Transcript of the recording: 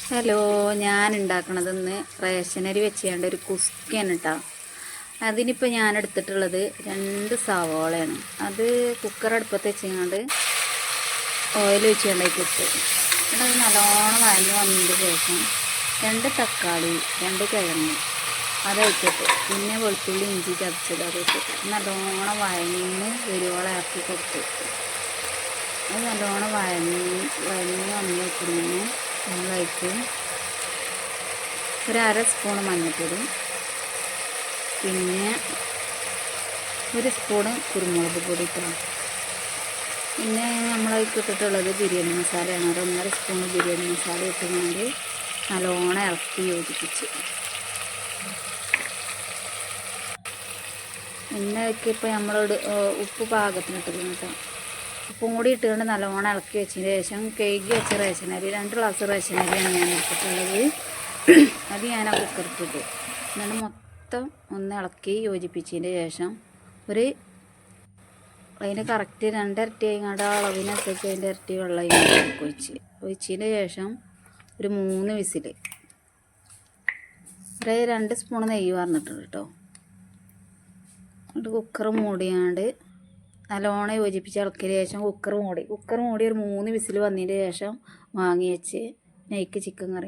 Hello, ഞാൻ ഉണ്ടാക്കണത് ഇന്ന് റേഷനരി വെച്ചുകൊണ്ട് ഒരു കുസ്കയാണ് കേട്ടോ. അതിനിപ്പോൾ ഞാൻ എടുത്തിട്ടുള്ളത് 2 സവാളയാണ്. അത് കുക്കർ അടുപ്പത്ത് വെച്ചുകൊണ്ട് ഓയിൽ ഒഴിച്ചുകൊണ്ടായിട്ട് ഇട്ട് അത് നല്ലോണം വഴഞ്ഞ് വന്നതിന് ശേഷം 2 തക്കാളി 2 കിഴങ്ങ് അതൊഴിച്ചിട്ട് പിന്നെ വെളുത്തുള്ളി ഇഞ്ചി ചതച്ചത് അത് ഇട്ടിട്ട് നല്ലോണം വഴഞ്ഞ് വരുവോളം ഇറക്കി കൊടുത്ത് അത് നല്ലോണം വഴഞ്ഞ് വന്ന് വെക്കുന്നതിന് നമ്മളതിലേക്ക് ഒരു 1/2 സ്പൂൺ മഞ്ഞൾപ്പൊടി, പിന്നെ 1 സ്പൂണ് കുരുമുളക് പൊടി ഇട്ടാണ്. പിന്നെ നമ്മളതിലേക്ക് ഇട്ടിട്ടുള്ളത് ബിരിയാണി മസാലയാണ്. ഒരു 1/2 സ്പൂൺ ബിരിയാണി മസാല ഇട്ടുകൊണ്ട് നല്ലോണം ഇളക്കി യോജിപ്പിച്ച് പിന്നെ അതിലേക്ക് ഇപ്പോൾ നമ്മൾ ഉപ്പ് പാകത്തിന് ഇട്ടിരുന്നു കേട്ടോ. ഉപ്പും കൂടി ഇട്ടുകൊണ്ട് നല്ലോണം ഇളക്കി വെച്ചതിന് ശേഷം കഴുകി വെച്ച റേഷനരി 2 ഗ്ലാസ് റേഷനരിയാണ് ഞാൻ എടുത്തിട്ടുള്ളത്. അത് ഞാൻ ആ കുക്കറിട്ടിട്ട് എന്നിട്ട് മൊത്തം ഒന്ന് ഇളക്കി യോജിപ്പിച്ചതിന് ശേഷം അതിന് കറക്റ്റ് 2 ഇരട്ടി ഇങ്ങോട്ട് അളവിനനുസരിച്ച് അതിൻ്റെ ഇരട്ടി വെള്ളം ഒഴിച്ചതിന് ശേഷം ഒരു 3 വിസിൽ 2 സ്പൂൺ നെയ്യ് പറഞ്ഞിട്ടുണ്ട് കേട്ടോ. എന്നിട്ട് കുക്കർ മൂടിയാണ്ട് നല്ലോണം യോജിപ്പിച്ച് ഇളക്കിയതിന് ശേഷം കുക്കർ മൂടി ഒരു 3 വിസിൽ വന്നതിന് ശേഷം വാങ്ങി വെച്ച് നെയ്ക്ക് ചിക്കൻ കറി